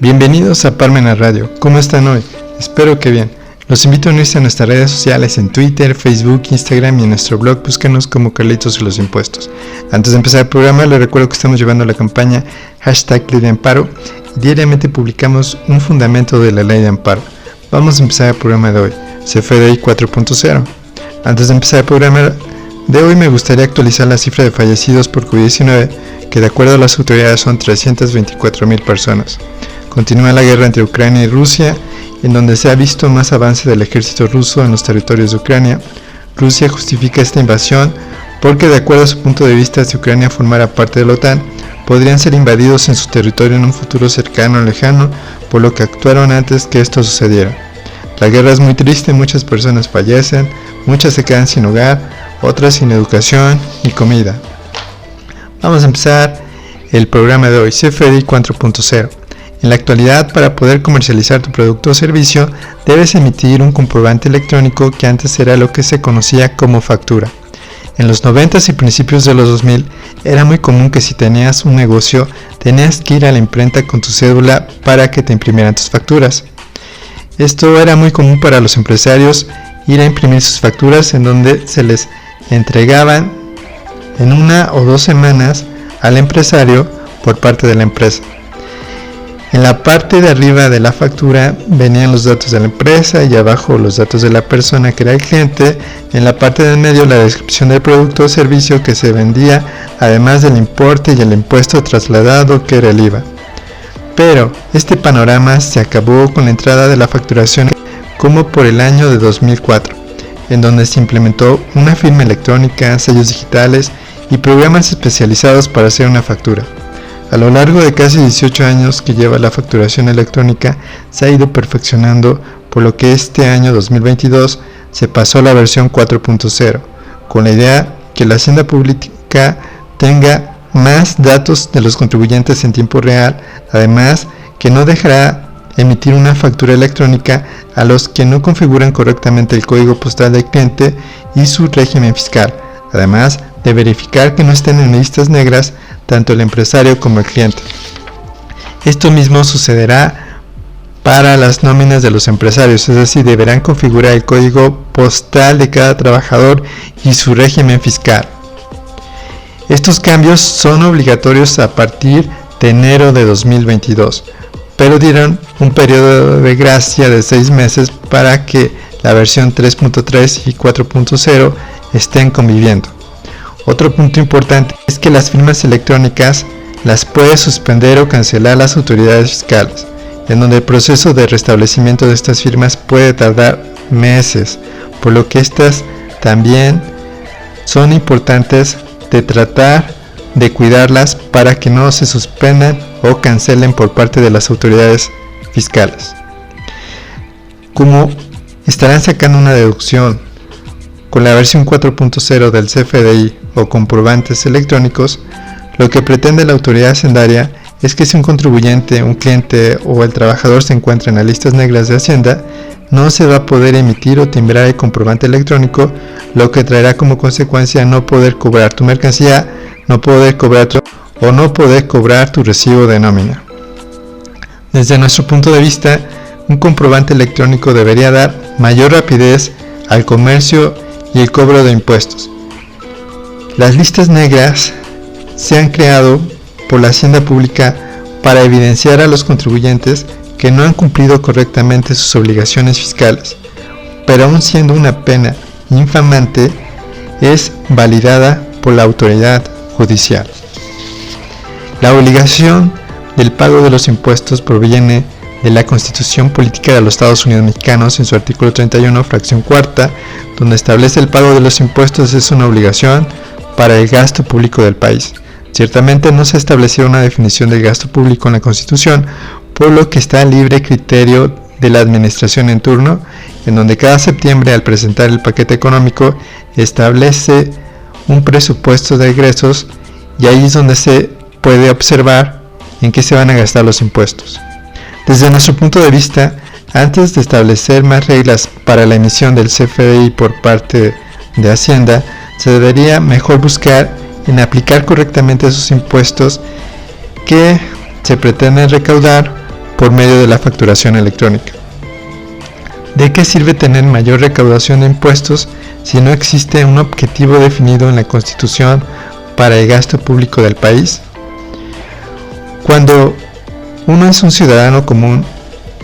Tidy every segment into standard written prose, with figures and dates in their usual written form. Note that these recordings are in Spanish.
Bienvenidos a Parmenas Radio. ¿Cómo están hoy? Espero que bien. Los invito a unirse a nuestras redes sociales en Twitter, Facebook, Instagram y en nuestro blog. Búscanos como Carlitos y los Impuestos. Antes de empezar el programa, les recuerdo que estamos llevando la campaña #Ley de Amparo y diariamente publicamos un fundamento de la Ley de Amparo. Vamos a empezar el programa de hoy, CFDI 4.0. Antes de empezar el programa de hoy, me gustaría actualizar la cifra de fallecidos por COVID-19, que de acuerdo a las autoridades son 324,000 personas. Continúa la guerra entre Ucrania y Rusia, en donde se ha visto más avance del ejército ruso en los territorios de Ucrania. Rusia justifica esta invasión porque, de acuerdo a su punto de vista, si Ucrania formara parte de la OTAN, podrían ser invadidos en su territorio en un futuro cercano o lejano, por lo que actuaron antes que esto sucediera. La guerra es muy triste, muchas personas fallecen, muchas se quedan sin hogar, otras sin educación y comida. Vamos a empezar el programa de hoy, CFDI 4.0. En la actualidad, para poder comercializar tu producto o servicio, debes emitir un comprobante electrónico que antes era lo que se conocía como factura. En los 90s y principios de los 2000, era muy común que si tenías un negocio, tenías que ir a la imprenta con tu cédula para que te imprimieran tus facturas. Esto era muy común para los empresarios, ir a imprimir sus facturas, en donde se les entregaban en 1 o 2 semanas al empresario por parte de la empresa. En la parte de arriba de la factura venían los datos de la empresa y abajo los datos de la persona que era el cliente. En la parte del medio la descripción del producto o servicio que se vendía, además del importe y el impuesto trasladado que era el IVA. Pero este panorama se acabó con la entrada de la facturación como por el año de 2004, en donde se implementó una firma electrónica, sellos digitales y programas especializados para hacer una factura. A lo largo de casi 18 años que lleva la facturación electrónica, se ha ido perfeccionando, por lo que este año 2022 se pasó a la versión 4.0, con la idea que la hacienda pública tenga más datos de los contribuyentes en tiempo real, además que no dejará emitir una factura electrónica a los que no configuran correctamente el código postal del cliente y su régimen fiscal, además de verificar que no estén en listas negras tanto el empresario como el cliente. Esto mismo sucederá para las nóminas de los empresarios, es decir, deberán configurar el código postal de cada trabajador y su régimen fiscal. Estos cambios son obligatorios a partir de enero de 2022, pero dieron un periodo de gracia de 6 meses para que la versión 3.3 y 4.0 estén conviviendo. Otro punto importante es que las firmas electrónicas las puede suspender o cancelar las autoridades fiscales, en donde el proceso de restablecimiento de estas firmas puede tardar meses, por lo que estas también son importantes de tratar de cuidarlas para que no se suspendan o cancelen por parte de las autoridades fiscales. Como estarán sacando una deducción con la versión 4.0 del CFDI o comprobantes electrónicos, lo que pretende la autoridad hacendaria es que si un contribuyente, un cliente o el trabajador se encuentra en las listas negras de Hacienda, no se va a poder emitir o timbrar el comprobante electrónico, lo que traerá como consecuencia no poder cobrar tu mercancía, no poder cobrar tu recibo de nómina. Desde nuestro punto de vista, un comprobante electrónico debería dar mayor rapidez al comercio y el cobro de impuestos. Las listas negras se han creado por la hacienda pública para evidenciar a los contribuyentes que no han cumplido correctamente sus obligaciones fiscales, pero aun siendo una pena infamante, es validada por la autoridad judicial. La obligación del pago de los impuestos proviene de la Constitución Política de los Estados Unidos Mexicanos en su artículo 31, fracción cuarta, donde establece el pago de los impuestos es una obligación para el gasto público del país. Ciertamente no se estableció una definición del gasto público en la Constitución, por lo que está a libre criterio de la administración en turno, en donde cada septiembre, al presentar el paquete económico, establece un presupuesto de egresos y ahí es donde se puede observar en qué se van a gastar los impuestos. Desde nuestro punto de vista, antes de establecer más reglas para la emisión del CFDI por parte de Hacienda, se debería mejor buscar en aplicar correctamente esos impuestos que se pretenden recaudar por medio de la facturación electrónica. ¿De qué sirve tener mayor recaudación de impuestos si no existe un objetivo definido en la Constitución para el gasto público del país? Cuando uno es un ciudadano común,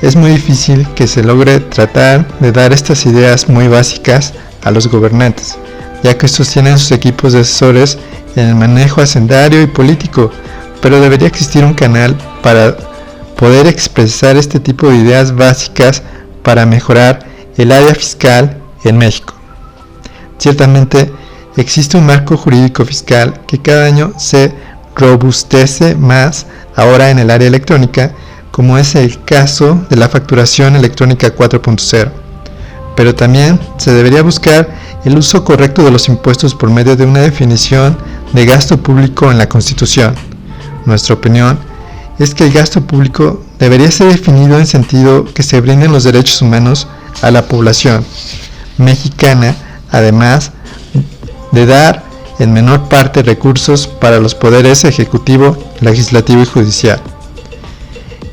es muy difícil que se logre tratar de dar estas ideas muy básicas a los gobernantes, ya que estos tienen sus equipos de asesores en el manejo hacendario y político, pero debería existir un canal para poder expresar este tipo de ideas básicas para mejorar el área fiscal en México. Ciertamente, existe un marco jurídico fiscal que cada año se robustece más ahora en el área electrónica, como es el caso de la facturación electrónica 4.0. Pero también se debería buscar el uso correcto de los impuestos por medio de una definición de gasto público en la Constitución. Nuestra opinión es que el gasto público debería ser definido en sentido que se brinden los derechos humanos a la población mexicana, además de dar en menor parte recursos para los poderes ejecutivo, legislativo y judicial.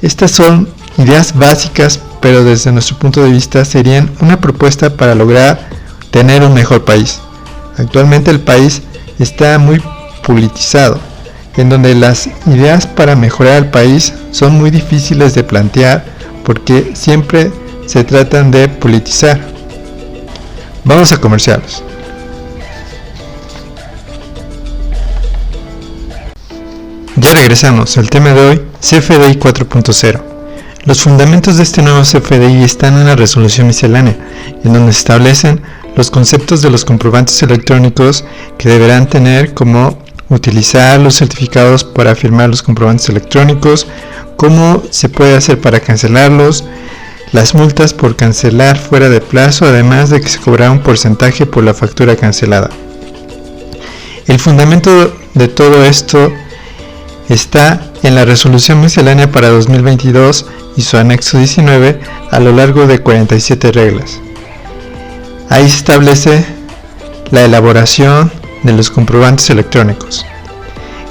Estas son ideas básicas, pero desde nuestro punto de vista serían una propuesta para lograr tener un mejor país. Actualmente el país está muy politizado, en donde las ideas para mejorar el país son muy difíciles de plantear porque siempre se tratan de politizar. Vamos a comerciales. Ya regresamos al tema de hoy, CFDI 4.0. Los fundamentos de este nuevo CFDI están en la resolución miscelánea, en donde se establecen los conceptos de los comprobantes electrónicos que deberán tener, como utilizar los certificados para firmar los comprobantes electrónicos, cómo se puede hacer para cancelarlos, las multas por cancelar fuera de plazo, además de que se cobrará un porcentaje por la factura cancelada. El fundamento de todo esto está en la resolución miscelánea para 2022 y su anexo 19 a lo largo de 47 reglas. Ahí se establece la elaboración de los comprobantes electrónicos.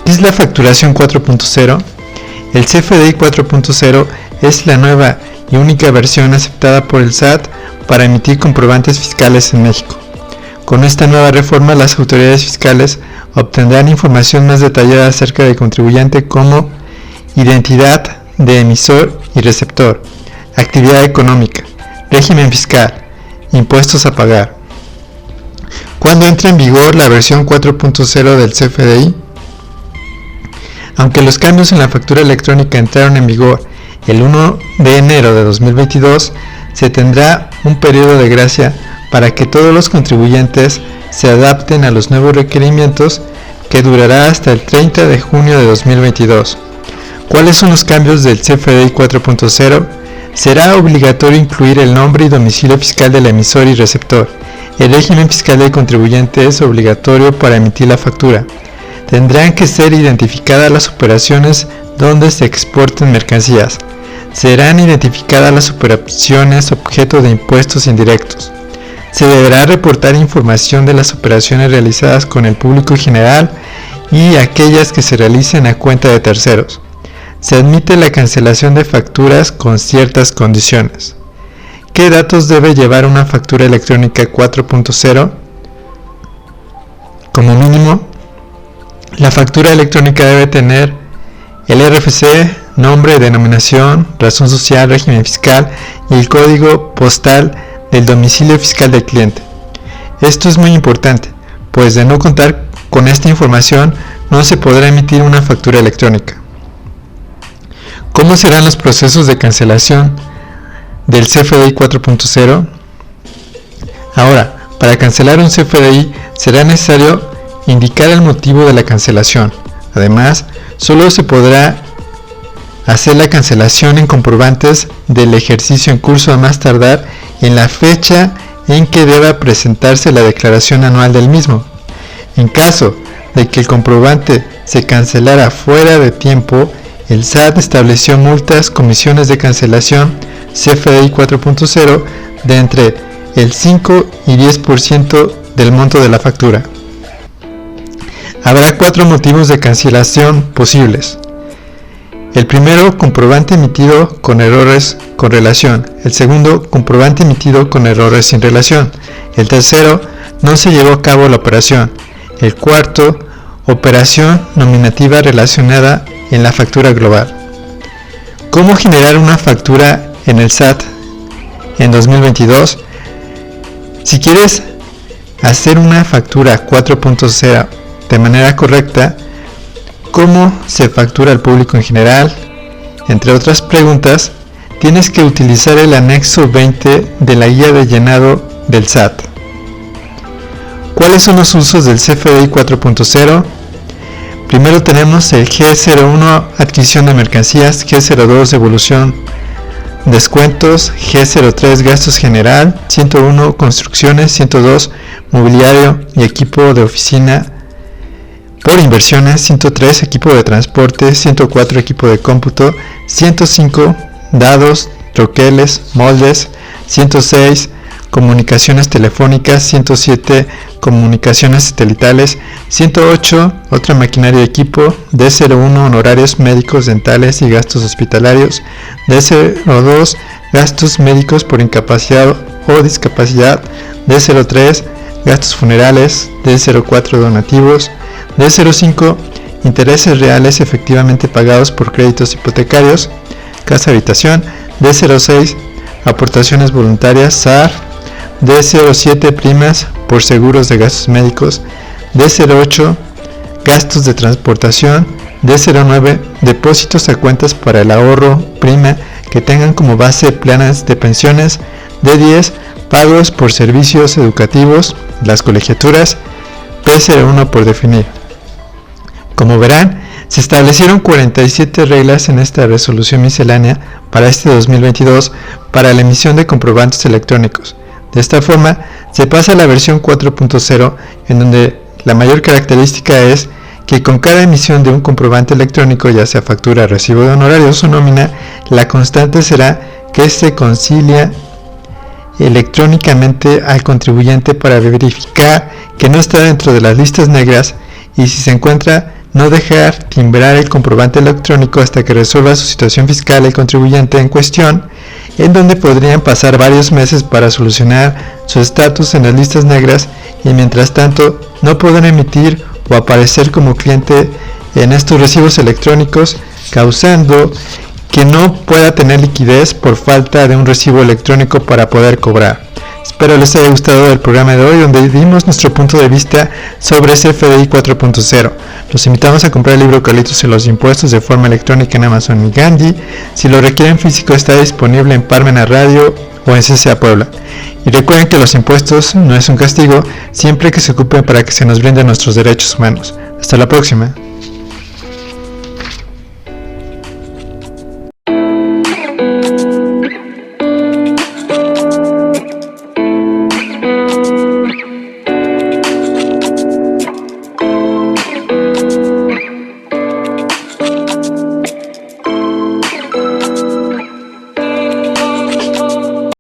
¿Qué es la facturación 4.0? El CFDI 4.0 es la nueva y única versión aceptada por el SAT para emitir comprobantes fiscales en México. Con esta nueva reforma, las autoridades fiscales obtendrán información más detallada acerca del contribuyente, como identidad de emisor y receptor, actividad económica, régimen fiscal, impuestos a pagar. ¿Cuándo entra en vigor la versión 4.0 del CFDI? Aunque los cambios en la factura electrónica entraron en vigor el 1 de enero de 2022, se tendrá un periodo de gracia para que todos los contribuyentes se adapten a los nuevos requerimientos, que durará hasta el 30 de junio de 2022. ¿Cuáles son los cambios del CFDI 4.0? Será obligatorio incluir el nombre y domicilio fiscal del emisor y receptor. El régimen fiscal del contribuyente es obligatorio para emitir la factura. Tendrán que ser identificadas las operaciones donde se exporten mercancías. Serán identificadas las operaciones objeto de impuestos indirectos. Se deberá reportar información de las operaciones realizadas con el público general y aquellas que se realicen a cuenta de terceros. Se admite la cancelación de facturas con ciertas condiciones. ¿Qué datos debe llevar una factura electrónica 4.0? Como mínimo, la factura electrónica debe tener el RFC, nombre, denominación, razón social, régimen fiscal y el código postal del domicilio fiscal del cliente. Esto es muy importante, pues de no contar con esta información no se podrá emitir una factura electrónica. ¿Cómo serán los procesos de cancelación del CFDI 4.0? Ahora, para cancelar un CFDI será necesario indicar el motivo de la cancelación. Además, solo se podrá hacer la cancelación en comprobantes del ejercicio en curso a más tardar en la fecha en que deba presentarse la declaración anual del mismo. En caso de que el comprobante se cancelara fuera de tiempo, el SAT estableció multas, comisiones de cancelación CFDI 4.0 de entre el 5 y 10% del monto de la factura. Habrá 4 motivos de cancelación posibles. El primero, comprobante emitido con errores con relación. El segundo, comprobante emitido con errores sin relación. El tercero, no se llevó a cabo la operación. El cuarto, operación nominativa relacionada en la factura global. ¿Cómo generar una factura en el SAT en 2022? Si quieres hacer una factura 4.0 de manera correcta, ¿cómo se factura al público en general? Entre otras preguntas, tienes que utilizar el anexo 20 de la guía de llenado del SAT. ¿Cuáles son los usos del CFDI 4.0? Primero tenemos el G01, adquisición de mercancías, G02, devolución, descuentos, G03, gastos general, 101, construcciones, 102, mobiliario y equipo de oficina por inversiones, 103, equipo de transporte, 104, equipo de cómputo, 105, dados, troqueles, moldes, 106, comunicaciones telefónicas, 107, comunicaciones satelitales, 108, otra maquinaria y equipo, D01, honorarios médicos, dentales y gastos hospitalarios, D02, gastos médicos por incapacidad o discapacidad, D03, gastos funerales, D04, donativos, D05, intereses reales efectivamente pagados por créditos hipotecarios, casa habitación, D06, aportaciones voluntarias, SAR, D07, primas por seguros de gastos médicos, D08, gastos de transportación, D09, depósitos a cuentas para el ahorro, prima que tengan como base planes de pensiones, D10, pagos por servicios educativos, las colegiaturas, P01 por definir. Como verán, se establecieron 47 reglas en esta resolución miscelánea para este 2022 para la emisión de comprobantes electrónicos. De esta forma, se pasa a la versión 4.0, en donde la mayor característica es que con cada emisión de un comprobante electrónico, ya sea factura, recibo de honorarios o nómina, la constante será que se concilia electrónicamente al contribuyente para verificar que no está dentro de las listas negras y, si se encuentra, no dejar timbrar el comprobante electrónico hasta que resuelva su situación fiscal el contribuyente en cuestión, en donde podrían pasar varios meses para solucionar su estatus en las listas negras y mientras tanto no podrán emitir o aparecer como cliente en estos recibos electrónicos, causando que no pueda tener liquidez por falta de un recibo electrónico para poder cobrar. Espero les haya gustado el programa de hoy, donde dimos nuestro punto de vista sobre CFDI 4.0. Los invitamos a comprar el libro Carlitos y los impuestos de forma electrónica en Amazon y Gandhi. Si lo requieren físico, está disponible en Parmena Radio o en CCA Puebla. Y recuerden que los impuestos no es un castigo, siempre que se ocupen para que se nos brinden nuestros derechos humanos. Hasta la próxima.